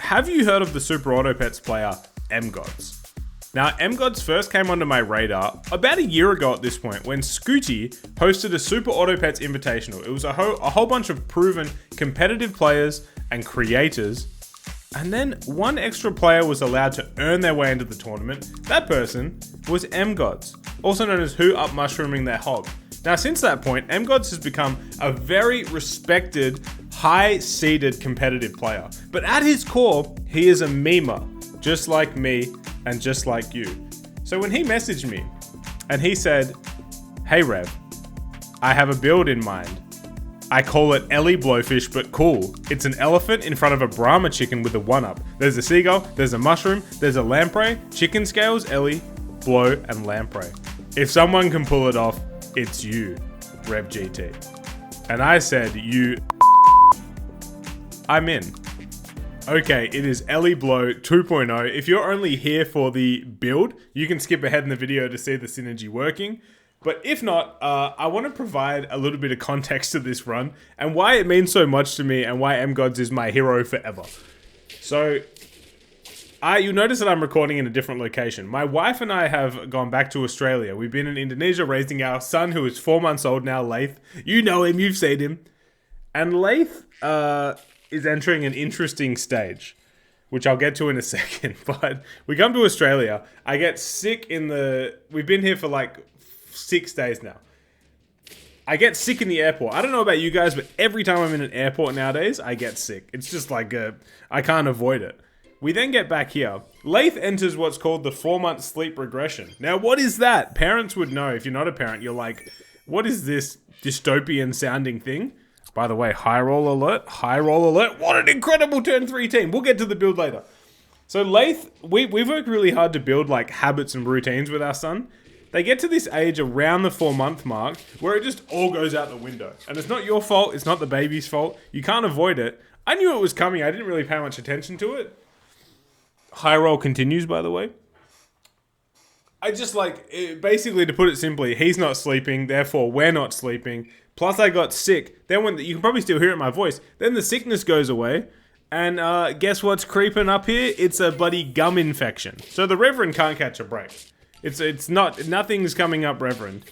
have you heard of the Super Auto Pets player, MGods? Now, MGods first came onto my radar about a year ago at this point when Scooty hosted a Super Auto Pets Invitational. It was a whole bunch of proven competitive players and creators, and then one extra player was allowed to earn their way into the tournament. That person was MGods, also known as Who Up Mushrooming Their Hog. Now, since that point, MGods has become a very respected, high-seeded competitive player. But at his core, he is a memer, just like me and just like you. So when he messaged me and he said, "Hey Rev, I have a build in mind. I call it Ellie Blowfish, but cool. It's an elephant in front of a Brahma chicken with a 1-up. There's a seagull, there's a mushroom, there's a lamprey, chicken scales, Ellie, blow, and lamprey. If someone can pull it off, it's you, Rev GT." And I said, I'm in. Okay, it is Ellie Blow 2.0. If you're only here for the build, you can skip ahead in the video to see the synergy working. But if not, I want to provide a little bit of context to this run and why it means so much to me and why MGods is my hero forever. So, you'll notice that I'm recording in a different location. My wife and I have gone back to Australia. We've been in Indonesia raising our son, who is 4 months old now, Laith. You know him, you've seen him. And Laith is entering an interesting stage, which I'll get to in a second. But we come to Australia. I get sick we've been here for like 6 days now. I get sick in the airport. I don't know about you guys, but every time I'm in an airport nowadays, I get sick. It's just like I can't avoid it. We then get back here. Laith enters what's called the 4-month sleep regression. Now, what is that? Parents would know. If you're not a parent, you're like, what is this dystopian sounding thing? By the way, high roll alert. What an incredible turn 3 team. We'll get to the build later. So Laith, we've worked really hard to build like habits and routines with our son. They get to this age around the 4-month mark where it just all goes out the window. And it's not your fault. It's not the baby's fault. You can't avoid it. I knew it was coming. I didn't really pay much attention to it. High roll continues, by the way. I just basically, to put it simply, he's not sleeping, therefore we're not sleeping. Plus I got sick. Then you can probably still hear it in my voice. Then the sickness goes away. And guess what's creeping up here? It's a bloody gum infection. So the Reverend can't catch a break. Nothing's coming up, Reverend.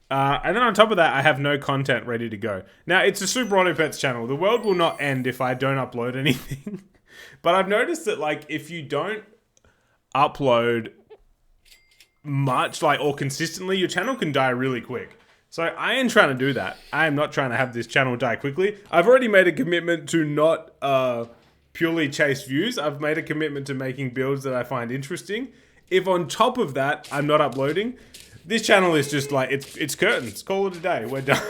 And then on top of that, I have no content ready to go. Now, it's a Super Auto Pets channel. The world will not end if I don't upload anything. But I've noticed that, if you don't upload much, or consistently, your channel can die really quick. So I ain't trying to do that. I am not trying to have this channel die quickly. I've already made a commitment to not purely chase views. I've made a commitment to making builds that I find interesting. If on top of that, I'm not uploading, this channel is just it's curtains. Call it a day. We're done.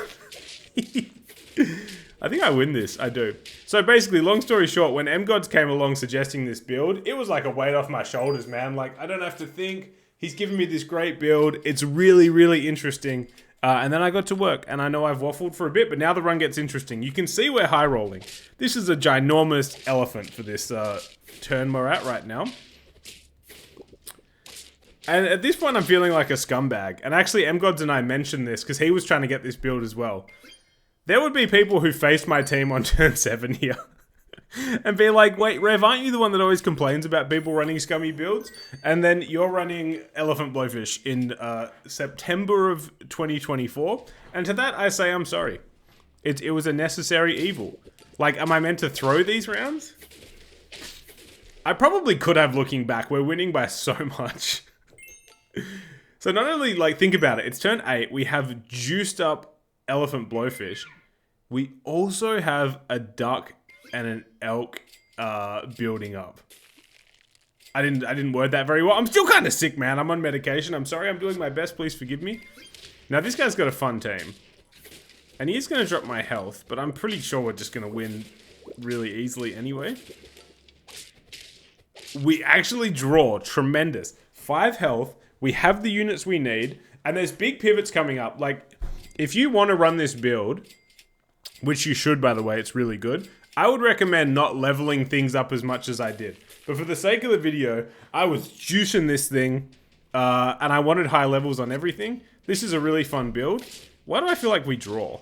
I think I win this. I do. So basically, long story short, when MGods came along suggesting this build, it was like a weight off my shoulders, man. I don't have to think. He's given me this great build. It's really, really interesting. And then I got to work, and I know I've waffled for a bit, but now the run gets interesting. You can see we're high rolling. This is a ginormous elephant for this turn we're at right now. And at this point, I'm feeling like a scumbag. And actually, MGods and I mentioned this because he was trying to get this build as well. There would be people who faced my team on turn 7 here and be like, wait, Rev, aren't you the one that always complains about people running scummy builds? And then you're running Elephant Blowfish in September of 2024. And to that, I say I'm sorry. It was a necessary evil. Am I meant to throw these rounds? I probably could have, looking back. We're winning by so much. So not only, think about it. It's turn 8. We have juiced up Elephant Blowfish. We also have a duck and an elk building up. I didn't word that very well. I'm still kind of sick, man. I'm on medication. I'm sorry. I'm doing my best. Please forgive me. Now, this guy's got a fun team. And he is going to drop my health, but I'm pretty sure we're just going to win really easily anyway. We actually draw. Tremendous. 5 health. We have the units we need. And there's big pivots coming up. If you want to run this build, which you should, by the way, it's really good, I would recommend not leveling things up as much as I did. But for the sake of the video, I was juicing this thing, and I wanted high levels on everything. This is a really fun build. Why do I feel like we draw?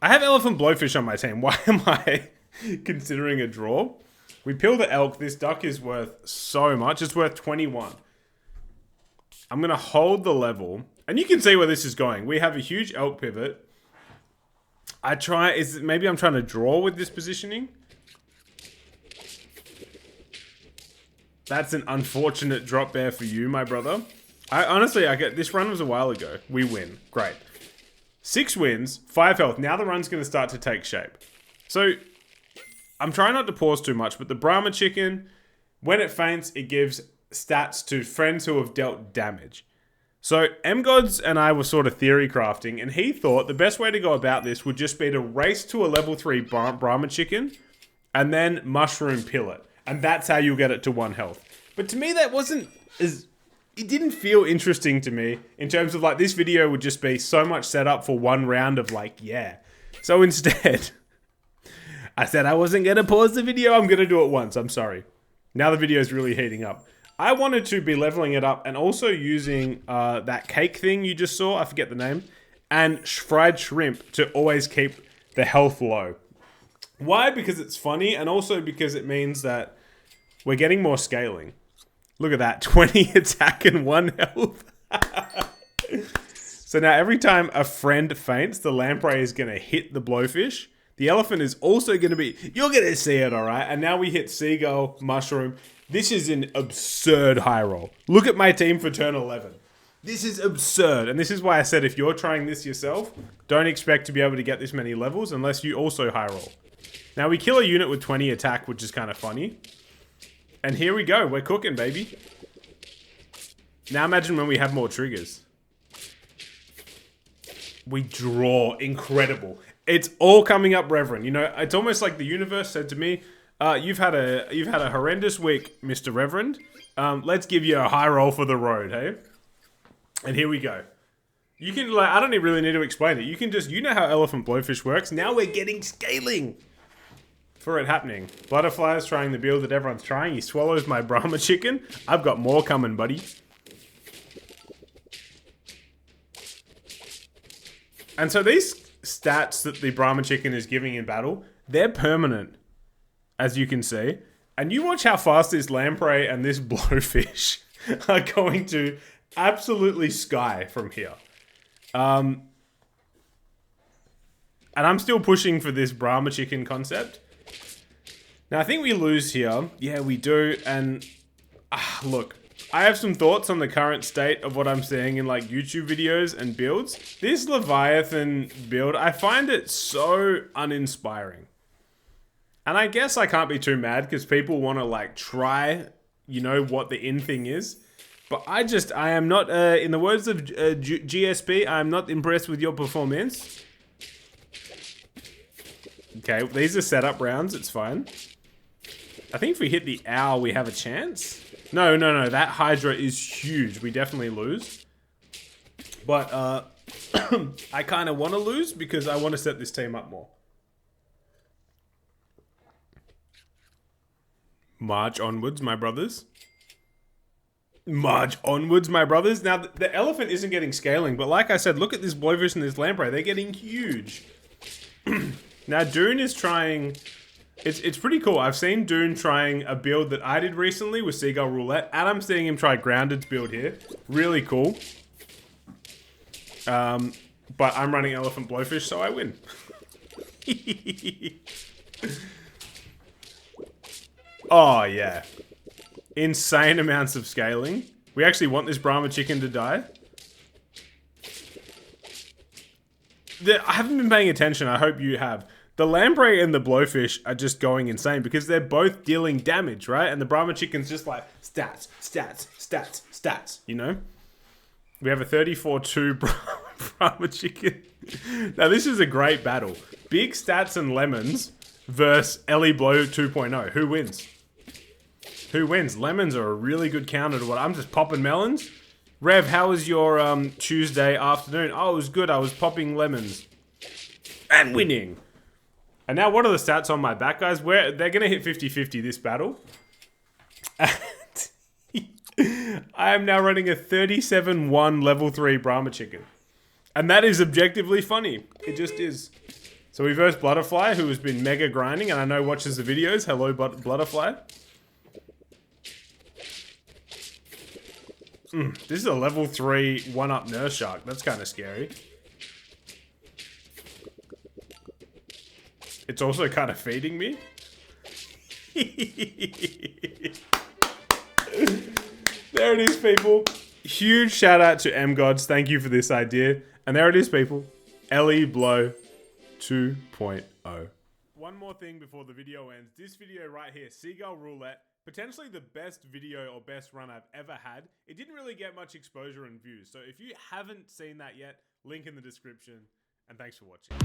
I have elephant blowfish on my team. Why am I considering a draw? We peel the elk. This duck is worth so much. It's worth 21. I'm going to hold the level. And you can see where this is going. We have a huge elk pivot. Maybe I'm trying to draw with this positioning. That's an unfortunate drop bear for you, my brother. This run was a while ago. We win. Great. 6 wins, 5 health. Now the run's going to start to take shape. So, I'm trying not to pause too much, but the Brahma chicken, when it faints, it gives stats to friends who have dealt damage. So, M-Gods and I were sort of theory crafting, and he thought the best way to go about this would just be to race to a level 3 Brahma chicken, and then mushroom pill it. And that's how you'll get it to 1 health. But to me, that wasn't as... It didn't feel interesting to me in terms of like this video would just be so much setup for 1 round of like, yeah. So instead, I said I wasn't going to pause the video. I'm going to do it once. I'm sorry. Now the video is really heating up. I wanted to be leveling it up and also using that cake thing you just saw. I forget the name. And fried shrimp to always keep the health low. Why? Because it's funny and also because it means that we're getting more scaling. Look at that, 20 attack and 1 health. So now every time a friend faints, the lamprey is going to hit the blowfish. The elephant is also going to be... You're going to see it, all right? And now we hit seagull, mushroom. This is an absurd high roll. Look at my team for turn 11. This is absurd. And this is why I said if you're trying this yourself, don't expect to be able to get this many levels unless you also high roll. Now we kill a unit with 20 attack, which is kind of funny. And here we go. We're cooking, baby. Now imagine when we have more triggers. We draw. Incredible. It's all coming up, Reverend. You know, it's almost like the universe said to me, you've had a horrendous week, Mr. Reverend. Let's give you a high roll for the road, hey? And here we go. You can, like, I don't really need to explain it. You can just, you know how elephant blowfish works. Now we're getting scaling for it happening. Butterfly is trying the build that everyone's trying. He swallows my Brahma chicken. I've got more coming, buddy. And so these stats that the Brahma chicken is giving in battle, they're permanent, as you can see. And you watch how fast this lamprey and this blowfish are going to absolutely sky from here. And I'm still pushing for this Brahma chicken concept. Now, I think we lose here. Yeah, we do. And look, I have some thoughts on the current state of what I'm seeing in like YouTube videos and builds. This Leviathan build, I find it so uninspiring. And I guess I can't be too mad because people want to like try, you know, what the in thing is. But I am not, in the words of GSP, I'm not impressed with your performance. Okay, these are setup rounds, it's fine. I think if we hit the owl, we have a chance. No, that Hydra is huge. We definitely lose. But, I kind of want to lose because I want to set this team up more. March onwards, my brothers. March onwards, my brothers. Now, the elephant isn't getting scaling, but like I said, look at this blowfish and this lamprey. They're getting huge. Now, Dune is trying... It's pretty cool. I've seen Dune trying a build that I did recently with Seagull Roulette, and I'm seeing him try Grounded's build here. Really cool. But I'm running Elephant Blowfish, so I win. Oh, yeah. Insane amounts of scaling. We actually want this Brahma chicken to die. I haven't been paying attention. I hope you have. The lamprey and the blowfish are just going insane because they're both dealing damage, right? And the Brahma chicken's just like stats, stats, stats, stats, you know? We have a 34-2 Brahma chicken. Now, this is a great battle. Big stats and lemons versus Ellie Blow 2.0. Who wins? Who wins? Lemons are a really good counter to what I'm just popping melons. Rev, how was your Tuesday afternoon? Oh, it was good. I was popping lemons. And winning. And now what are the stats on my back, guys? They're going to hit 50-50 this battle. And I am now running a 37-1 level 3 Brahma chicken. And that is objectively funny. It just is. So we versed Blutterfly, who has been mega grinding, and I know watches the videos. Hello, Blutterfly. This is a level 3 1-up Nurse Shark. That's kind of scary. It's also kind of feeding me. There it is, people. Huge shout out to MGods. Thank you for this idea. And there it is, people. Ellie Blow 2.0. One more thing before the video ends. This video right here, Seagull Roulette, potentially the best video or best run I've ever had. It didn't really get much exposure and views. So if you haven't seen that yet, link in the description. And thanks for watching.